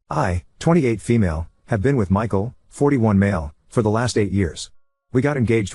I, 28 female, have been with Michael, 41 male, for the last 8 years. We got engaged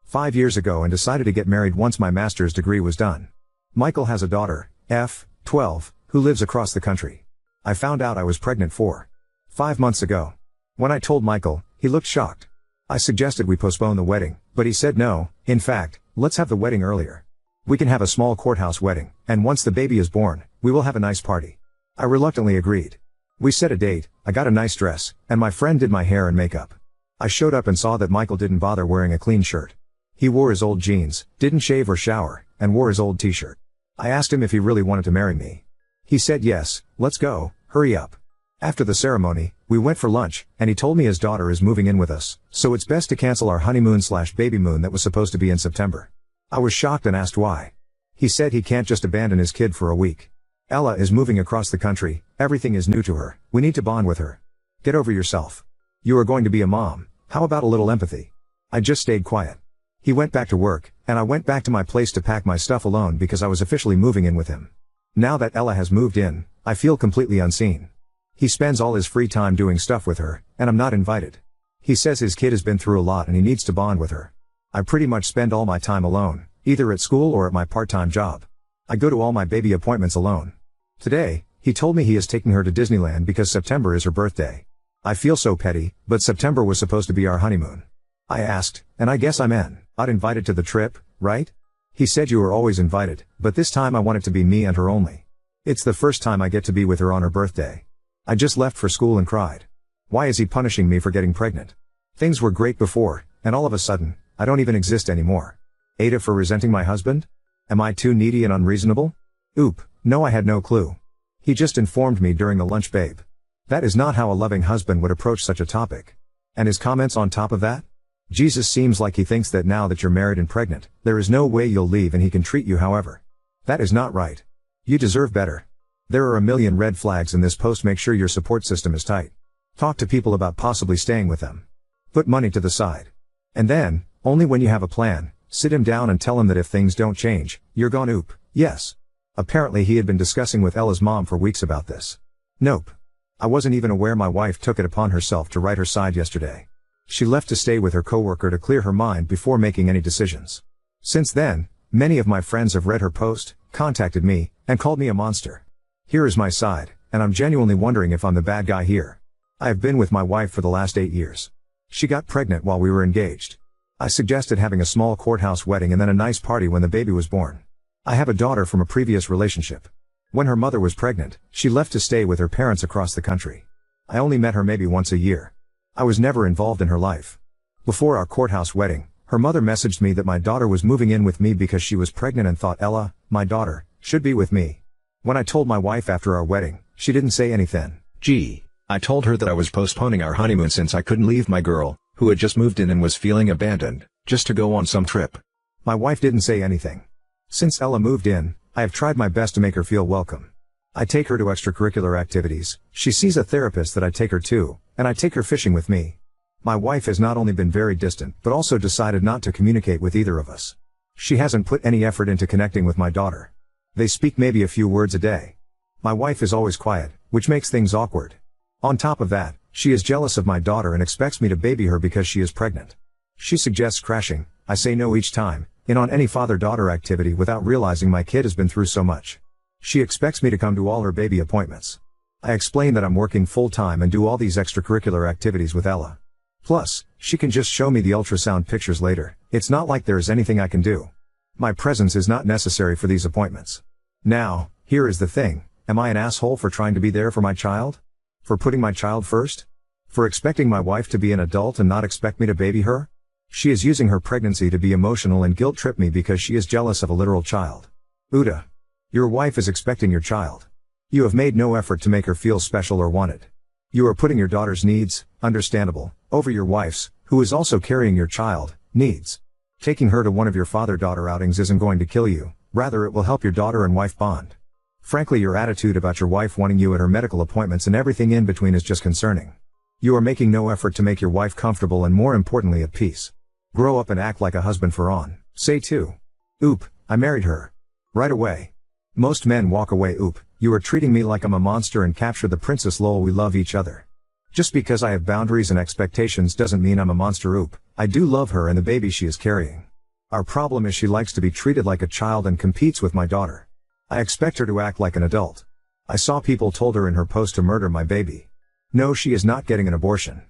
5 years ago and decided to get married once my master's degree was done. Michael has a daughter, F, 12, who lives across the country. I found out I was pregnant 5 months ago. When I told Michael, he looked shocked. I suggested we postpone the wedding, but he said no. In fact, let's have the wedding earlier. We can have a small courthouse wedding, and once the baby is born, we will have a nice party. I reluctantly agreed. We set a date, I got a nice dress, and my friend did my hair and makeup. I showed up and saw that Michael didn't bother wearing a clean shirt. He wore his old jeans, didn't shave or shower, and wore his old t-shirt. I asked him if he really wanted to marry me. He said yes. Let's go, hurry up. After the ceremony, we went for lunch, and he told me his daughter is moving in with us, so it's best to cancel our honeymoon/baby moon that was supposed to be in September. I was shocked and asked why. He said he can't just abandon his kid for a week. Ella is moving across the country, everything is new to her, we need to bond with her. Get over yourself. You are going to be a mom, how about a little empathy? I just stayed quiet. He went back to work, and I went back to my place to pack my stuff alone because I was officially moving in with him. Now that Ella has moved in, I feel completely unseen. He spends all his free time doing stuff with her, and I'm not invited. He says his kid has been through a lot and he needs to bond with her. I pretty much spend all my time alone, either at school or at my part-time job. I go to all my baby appointments alone. Today, he told me he is taking her to Disneyland because September is her birthday. I feel so petty, but September was supposed to be our honeymoon. I asked, and I guess I'm not invited to the trip, right? He said you were always invited, but this time I want it to be me and her only. It's the first time I get to be with her on her birthday. I just left for school and cried. Why is he punishing me for getting pregnant? Things were great before, and all of a sudden, I don't even exist anymore. Ada for resenting my husband? Am I too needy and unreasonable? Oop, no, I had no clue. He just informed me during the lunch, babe. That is not how a loving husband would approach such a topic. And his comments on top of that? Jesus seems like he thinks that now that you're married and pregnant, there is no way you'll leave and he can treat you however. That is not right. You deserve better. There are a million red flags in this post. Make sure your support system is tight. Talk to people about possibly staying with them. Put money to the side. And then, only when you have a plan, sit him down and tell him that if things don't change, you're gone. Oop, yes. Apparently he had been discussing with Ella's mom for weeks about this. Nope. I wasn't even aware my wife took it upon herself to write her side yesterday. She left to stay with her coworker to clear her mind before making any decisions. Since then, many of my friends have read her post, contacted me, and called me a monster. Here is my side, and I'm genuinely wondering if I'm the bad guy here. I have been with my wife for the last 8 years. She got pregnant while we were engaged. I suggested having a small courthouse wedding and then a nice party when the baby was born. I have a daughter from a previous relationship. When her mother was pregnant, she left to stay with her parents across the country. I only met her maybe once a year. I was never involved in her life. Before our courthouse wedding, her mother messaged me that my daughter was moving in with me because she was pregnant and thought Ella, my daughter, should be with me. When I told my wife after our wedding, she didn't say anything. Gee, I told her that I was postponing our honeymoon since I couldn't leave my girl, who had just moved in and was feeling abandoned, just to go on some trip. My wife didn't say anything. Since Ella moved in, I have tried my best to make her feel welcome. I take her to extracurricular activities, she sees a therapist that I take her to, and I take her fishing with me. My wife has not only been very distant but also decided not to communicate with either of us. She hasn't put any effort into connecting with my daughter. They speak maybe a few words a day. My wife is always quiet, which makes things awkward. On top of that, she is jealous of my daughter and expects me to baby her because she is pregnant. She suggests crashing, I say no each time, in on any father-daughter activity without realizing my kid has been through so much. She expects me to come to all her baby appointments. I explain that I'm working full-time and do all these extracurricular activities with Ella. Plus, she can just show me the ultrasound pictures later, it's not like there is anything I can do. My presence is not necessary for these appointments. Now, here is the thing, am I an asshole for trying to be there for my child? For putting my child first? For expecting my wife to be an adult and not expect me to baby her? She is using her pregnancy to be emotional and guilt trip me because she is jealous of a literal child. Uda. Your wife is expecting your child. You have made no effort to make her feel special or wanted. You are putting your daughter's needs, understandable, over your wife's, who is also carrying your child, needs. Taking her to one of your father-daughter outings isn't going to kill you, rather it will help your daughter and wife bond. Frankly, your attitude about your wife wanting you at her medical appointments and everything in between is just concerning. You are making no effort to make your wife comfortable and more importantly at peace. Grow up and act like a husband for on. Say too. Oop, I married her. Right away. Most men walk away. Oop, You are treating me like I'm a monster and capture the princess lol, we love each other. Just because I have boundaries and expectations doesn't mean I'm a monster. Oop, I do love her and the baby she is carrying. Our problem is she likes to be treated like a child and competes with my daughter. I expect her to act like an adult. I saw people told her in her post to murder my baby. No, she is not getting an abortion.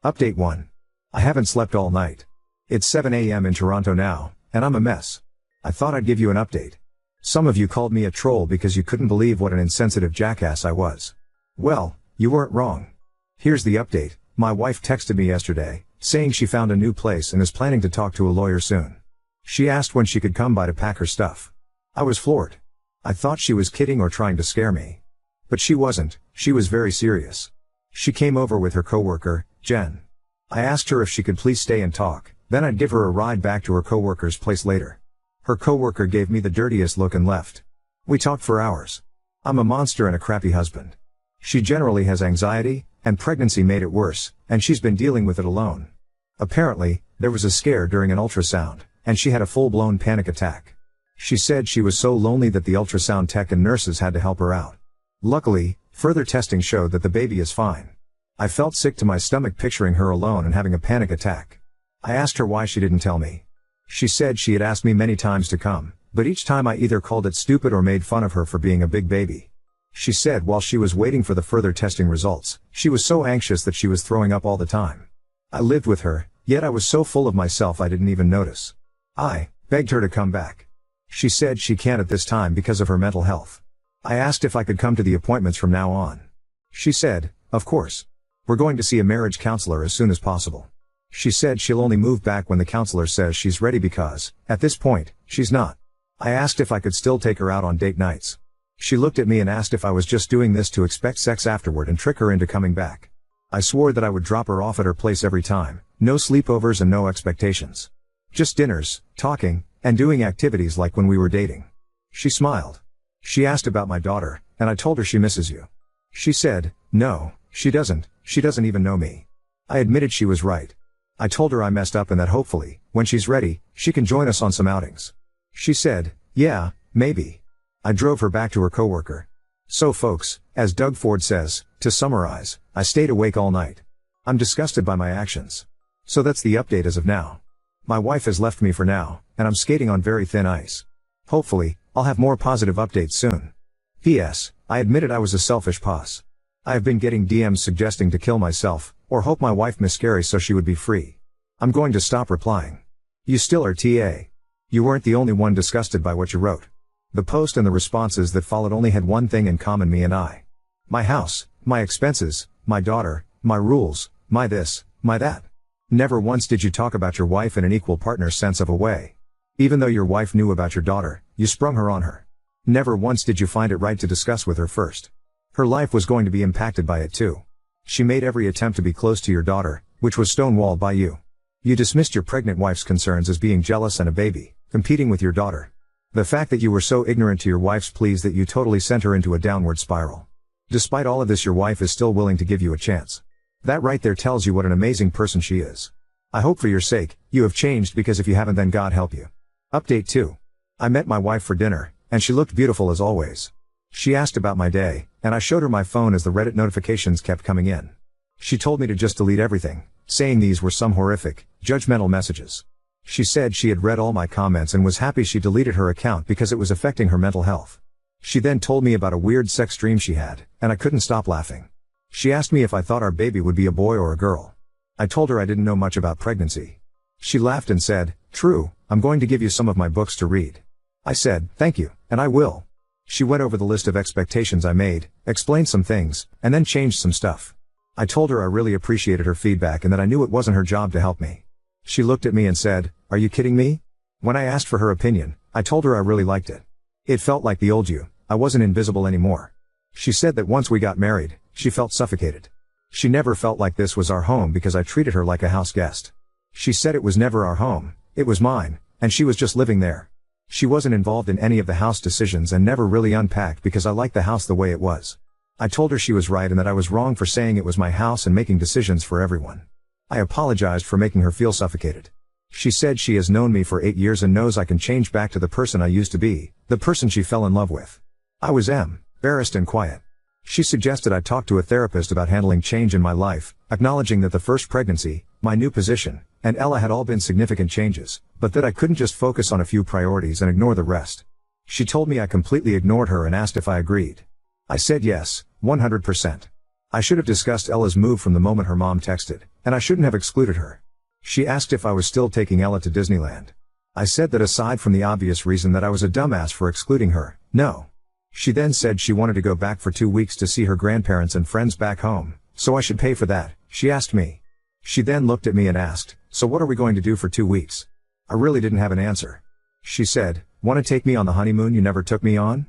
Update 1. I haven't slept all night. It's 7 a.m. in Toronto now, and I'm a mess. I thought I'd give you an update. Some of you called me a troll because you couldn't believe what an insensitive jackass I was. Well, you weren't wrong. Here's the update. My wife texted me yesterday, saying she found a new place and is planning to talk to a lawyer soon. She asked when she could come by to pack her stuff. I was floored. I thought she was kidding or trying to scare me. But she wasn't, she was very serious. She came over with her coworker, Jen. I asked her if she could please stay and talk, then I'd give her a ride back to her coworker's place later. Her coworker gave me the dirtiest look and left. We talked for hours. I'm a monster and a crappy husband. She generally has anxiety, and pregnancy made it worse, and she's been dealing with it alone. Apparently, there was a scare during an ultrasound, and she had a full-blown panic attack. She said she was so lonely that the ultrasound tech and nurses had to help her out. Luckily, further testing showed that the baby is fine. I felt sick to my stomach picturing her alone and having a panic attack. I asked her why she didn't tell me. She said she had asked me many times to come, but each time I either called it stupid or made fun of her for being a big baby. She said while she was waiting for the further testing results, she was so anxious that she was throwing up all the time. I lived with her, yet I was so full of myself I didn't even notice. I begged her to come back. She said she can't at this time because of her mental health. I asked if I could come to the appointments from now on. She said, of course. We're going to see a marriage counselor as soon as possible. She said she'll only move back when the counselor says she's ready because, at this point, she's not. I asked if I could still take her out on date nights. She looked at me and asked if I was just doing this to expect sex afterward and trick her into coming back. I swore that I would drop her off at her place every time, no sleepovers and no expectations. Just dinners, talking, and doing activities like when we were dating. She smiled. She asked about my daughter, and I told her she misses you. She said, no, she doesn't even know me. I admitted she was right. I told her I messed up and that hopefully, when she's ready, she can join us on some outings. She said, yeah, maybe. I drove her back to her coworker. So folks, as Doug Ford says, to summarize, I stayed awake all night. I'm disgusted by my actions. So that's the update as of now. My wife has left me for now, and I'm skating on very thin ice. Hopefully, I'll have more positive updates soon. P.S. I admitted I was a selfish puss. I have been getting DMs suggesting to kill myself, or hope my wife miscarries so she would be free. I'm going to stop replying. You still are TA. You weren't the only one disgusted by what you wrote. The post and the responses that followed only had one thing in common: me and I. My house, my expenses, my daughter, my rules, my this, my that. Never once did you talk about your wife in an equal partner sense of a way. Even though your wife knew about your daughter, you sprung her on her. Never once did you find it right to discuss with her first. Her life was going to be impacted by it too. She made every attempt to be close to your daughter, which was stonewalled by you. You dismissed your pregnant wife's concerns as being jealous and a baby, competing with your daughter. The fact that you were so ignorant to your wife's pleas that you totally sent her into a downward spiral. Despite all of this, your wife is still willing to give you a chance. That right there tells you what an amazing person she is. I hope for your sake, you have changed, because if you haven't, then God help you. Update 2. I met my wife for dinner, and she looked beautiful as always. She asked about my day, and I showed her my phone as the Reddit notifications kept coming in. She told me to just delete everything, saying these were some horrific, judgmental messages. She said she had read all my comments and was happy she deleted her account because it was affecting her mental health. She then told me about a weird sex dream she had, and I couldn't stop laughing. She asked me if I thought our baby would be a boy or a girl. I told her I didn't know much about pregnancy. She laughed and said, "True, I'm going to give you some of my books to read." I said, "Thank you, and I will." She went over the list of expectations I made, explained some things, and then changed some stuff. I told her I really appreciated her feedback and that I knew it wasn't her job to help me. She looked at me and said, "Are you kidding me?" When I asked for her opinion, I told her I really liked it. It felt like the old you. I wasn't invisible anymore. She said that once we got married, she felt suffocated. She never felt like this was our home because I treated her like a house guest. She said it was never our home, it was mine, and she was just living there. She wasn't involved in any of the house decisions and never really unpacked because I liked the house the way it was. I told her she was right and that I was wrong for saying it was my house and making decisions for everyone. I apologized for making her feel suffocated. She said she has known me for 8 years and knows I can change back to the person I used to be, the person she fell in love with. I was embarrassed and quiet. She suggested I talk to a therapist about handling change in my life, acknowledging that the first pregnancy, my new position, and Ella had all been significant changes, but that I couldn't just focus on a few priorities and ignore the rest. She told me I completely ignored her and asked if I agreed. I said yes, 100%. I should have discussed Ella's move from the moment her mom texted, and I shouldn't have excluded her. She asked if I was still taking Ella to Disneyland. I said that aside from the obvious reason that I was a dumbass for excluding her, no. She then said she wanted to go back for 2 weeks to see her grandparents and friends back home, so I should pay for that, she asked me. She then looked at me and asked, so what are we going to do for 2 weeks? I really didn't have an answer. She said, want to take me on the honeymoon you never took me on?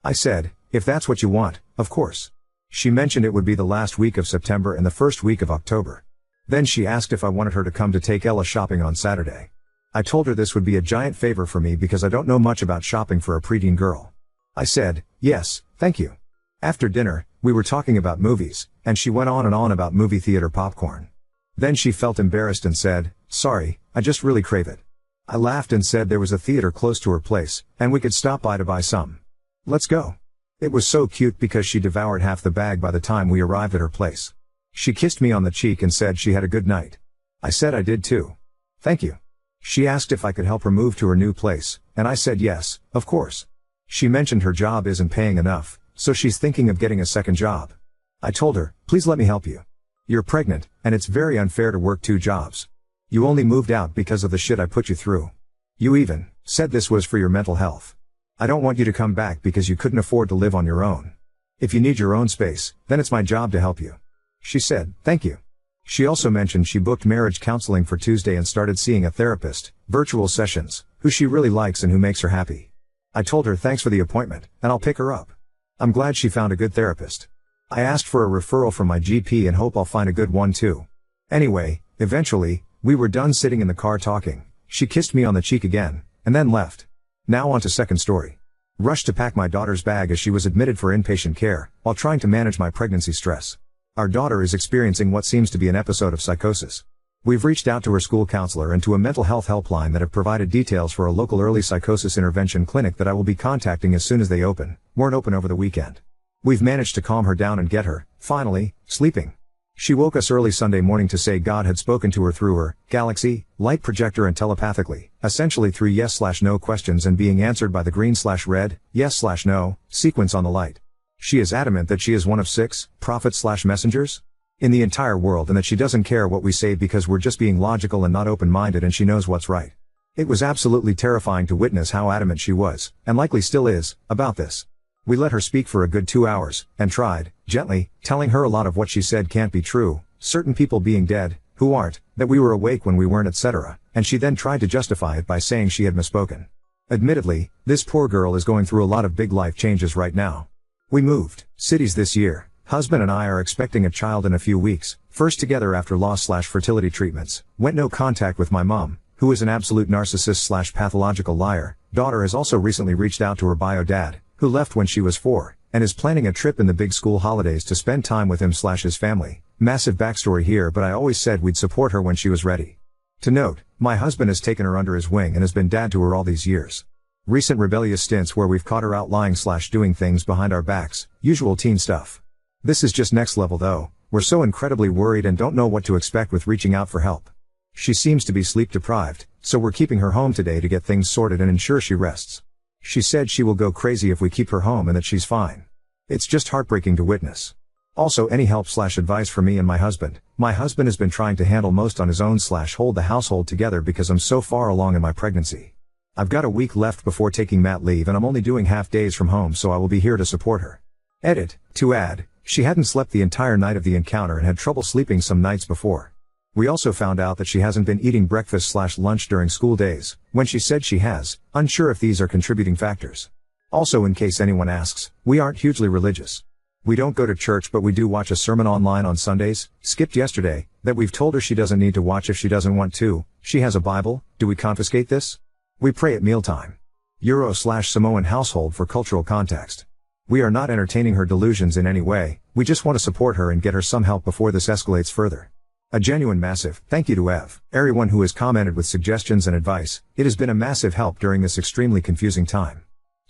I said, if that's what you want, of course. She mentioned it would be the last week of September and the first week of October. Then she asked if I wanted her to come to take Ella shopping on Saturday. I told her this would be a giant favor for me because I don't know much about shopping for a preteen girl. I said, yes, thank you. After dinner, we were talking about movies, and she went on and on about movie theater popcorn. Then she felt embarrassed and said, sorry, I just really crave it. I laughed and said there was a theater close to her place, and we could stop by to buy some. Let's go. It was so cute because she devoured half the bag by the time we arrived at her place. She kissed me on the cheek and said she had a good night. I said I did too. Thank you. She asked if I could help her move to her new place, and I said yes, of course. She mentioned her job isn't paying enough, so she's thinking of getting a second job. I told her, please let me help you. You're pregnant, and it's very unfair to work 2 jobs. You only moved out because of the shit I put you through. You even said this was for your mental health. I don't want you to come back because you couldn't afford to live on your own. If you need your own space, then it's my job to help you. She said, thank you. She also mentioned she booked marriage counseling for Tuesday and started seeing a therapist, virtual sessions, who she really likes and who makes her happy. I told her thanks for the appointment, and I'll pick her up. I'm glad she found a good therapist. I asked for a referral from my GP and hope I'll find a good one too. Anyway, eventually, we were done sitting in the car talking. She kissed me on the cheek again, and then left. Now on to second story. Rushed to pack my daughter's bag as she was admitted for inpatient care, while trying to manage my pregnancy stress. Our daughter is experiencing what seems to be an episode of psychosis. We've reached out to her school counselor and to a mental health helpline that have provided details for a local early psychosis intervention clinic that I will be contacting as soon as they weren't open over the weekend. We've managed to calm her down and get her, finally, sleeping. She woke us early Sunday morning to say God had spoken to her through her Galaxy light projector and telepathically, essentially through yes/no questions and being answered by the green/red, yes/no, sequence on the light. She is adamant that she is one of 6 prophets/messengers in the entire world and that she doesn't care what we say because we're just being logical and not open-minded and she knows what's right. It was absolutely terrifying to witness how adamant she was, and likely still is, about this. We let her speak for a good 2 hours, and tried, gently, telling her a lot of what she said can't be true, certain people being dead, who aren't, that we were awake when we weren't etc., and she then tried to justify it by saying she had misspoken. Admittedly, this poor girl is going through a lot of big life changes right now. We moved cities this year. Husband and I are expecting a child in a few weeks, first together after loss/fertility treatments, went no contact with my mom, who is an absolute narcissist/pathological liar. Daughter has also recently reached out to her bio dad, who left when she was 4, and is planning a trip in the big school holidays to spend time with him/his family. Massive backstory here, but I always said we'd support her when she was ready. To note, my husband has taken her under his wing and has been dad to her all these years. Recent rebellious stints where we've caught her out lying/doing things behind our backs, usual teen stuff. This is just next level though. We're so incredibly worried and don't know what to expect with reaching out for help. She seems to be sleep deprived, so we're keeping her home today to get things sorted and ensure she rests. She said she will go crazy if we keep her home and that she's fine. It's just heartbreaking to witness. Also, any help/advice for me and my husband. My husband has been trying to handle most on his own/hold the household together because I'm so far along in my pregnancy. I've got a week left before taking mat leave and I'm only doing half days from home, so I will be here to support her. Edit, to add, she hadn't slept the entire night of the encounter and had trouble sleeping some nights before. We also found out that she hasn't been eating breakfast/lunch during school days, when she said she has, unsure if these are contributing factors. Also, in case anyone asks, we aren't hugely religious. We don't go to church, but we do watch a sermon online on Sundays, skipped yesterday, that we've told her she doesn't need to watch if she doesn't want to. She has a Bible. Do we confiscate this? We pray at mealtime. Euro/Samoan household for cultural context. We are not entertaining her delusions in any way, we just want to support her and get her some help before this escalates further. A genuine massive thank you to everyone who has commented with suggestions and advice. It has been a massive help during this extremely confusing time.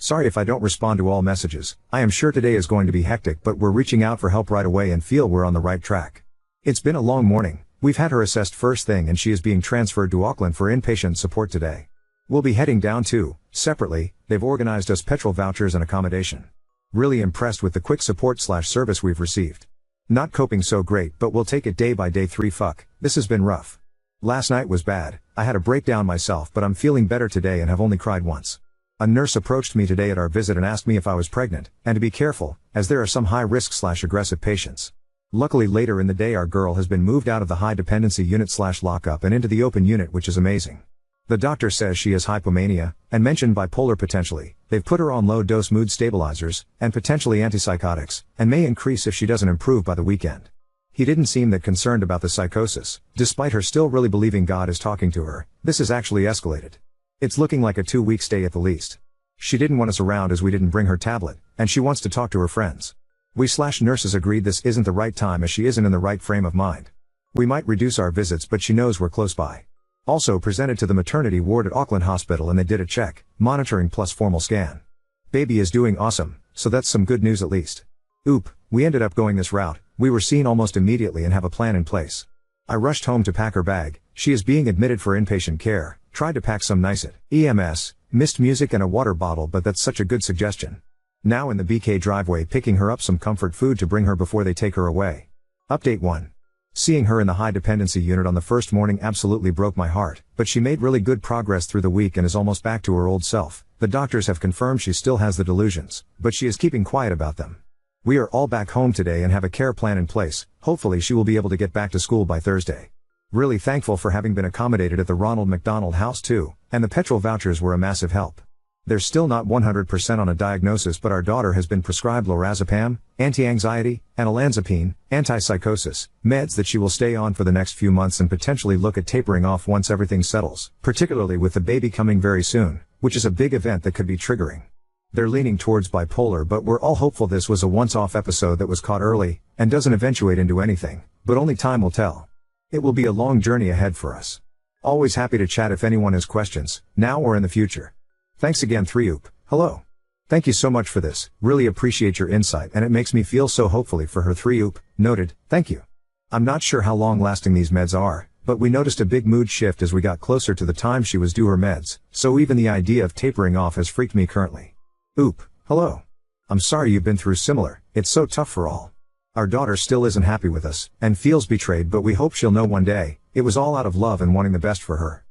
Sorry if I don't respond to all messages. I am sure today is going to be hectic, but we're reaching out for help right away and feel we're on the right track. It's been a long morning. We've had her assessed first thing and she is being transferred to Auckland for inpatient support today. We'll be heading down too. Separately, they've organized us petrol vouchers and accommodation. Really impressed with the quick support/service we've received. Not coping so great, but we'll take it day by day. Fuck, this has been rough. Last night was bad. I had a breakdown myself, but I'm feeling better today and have only cried once. A nurse approached me today at our visit and asked me if I was pregnant, and to be careful, as there are some high-risk/aggressive patients. Luckily later in the day our girl has been moved out of the high dependency unit/lockup and into the open unit, which is amazing. The doctor says she has hypomania, and mentioned bipolar potentially. They've put her on low-dose mood stabilizers, and potentially antipsychotics, and may increase if she doesn't improve by the weekend. He didn't seem that concerned about the psychosis, despite her still really believing God is talking to her. This has actually escalated. It's looking like a 2-week stay at the least. She didn't want us around as we didn't bring her tablet, and she wants to talk to her friends. We/nurses agreed this isn't the right time as she isn't in the right frame of mind. We might reduce our visits, but she knows we're close by. Also presented to the maternity ward at Auckland Hospital and they did a check, monitoring plus formal scan. Baby is doing awesome, so that's some good news at least. Oop, we ended up going this route. We were seen almost immediately and have a plan in place. I rushed home to pack her bag. She is being admitted for inpatient care. Tried to pack some nice EMS, missed music and a water bottle, but that's such a good suggestion. Now in the BK driveway picking her up some comfort food to bring her before they take her away. Update 1. Seeing her in the high dependency unit on the first morning absolutely broke my heart, but she made really good progress through the week and is almost back to her old self. The doctors have confirmed she still has the delusions, but she is keeping quiet about them. We are all back home today and have a care plan in place. Hopefully she will be able to get back to school by Thursday. Really thankful for having been accommodated at the Ronald McDonald House too, and the petrol vouchers were a massive help. They're still not 100% on a diagnosis, but our daughter has been prescribed lorazepam, anti-anxiety, and olanzapine, antipsychosis, meds that she will stay on for the next few months and potentially look at tapering off once everything settles, particularly with the baby coming very soon, which is a big event that could be triggering. They're leaning towards bipolar, but we're all hopeful this was a once-off episode that was caught early, and doesn't eventuate into anything, but only time will tell. It will be a long journey ahead for us. Always happy to chat if anyone has questions, now or in the future. Thanks again 3oop, hello. Thank you so much for this, really appreciate your insight and it makes me feel so hopefully for her 3oop, noted, thank you. I'm not sure how long lasting these meds are, but we noticed a big mood shift as we got closer to the time she was due her meds, so even the idea of tapering off has freaked me currently. Oop, hello. I'm sorry you've been through similar, it's so tough for all. Our daughter still isn't happy with us, and feels betrayed, but we hope she'll know one day, it was all out of love and wanting the best for her.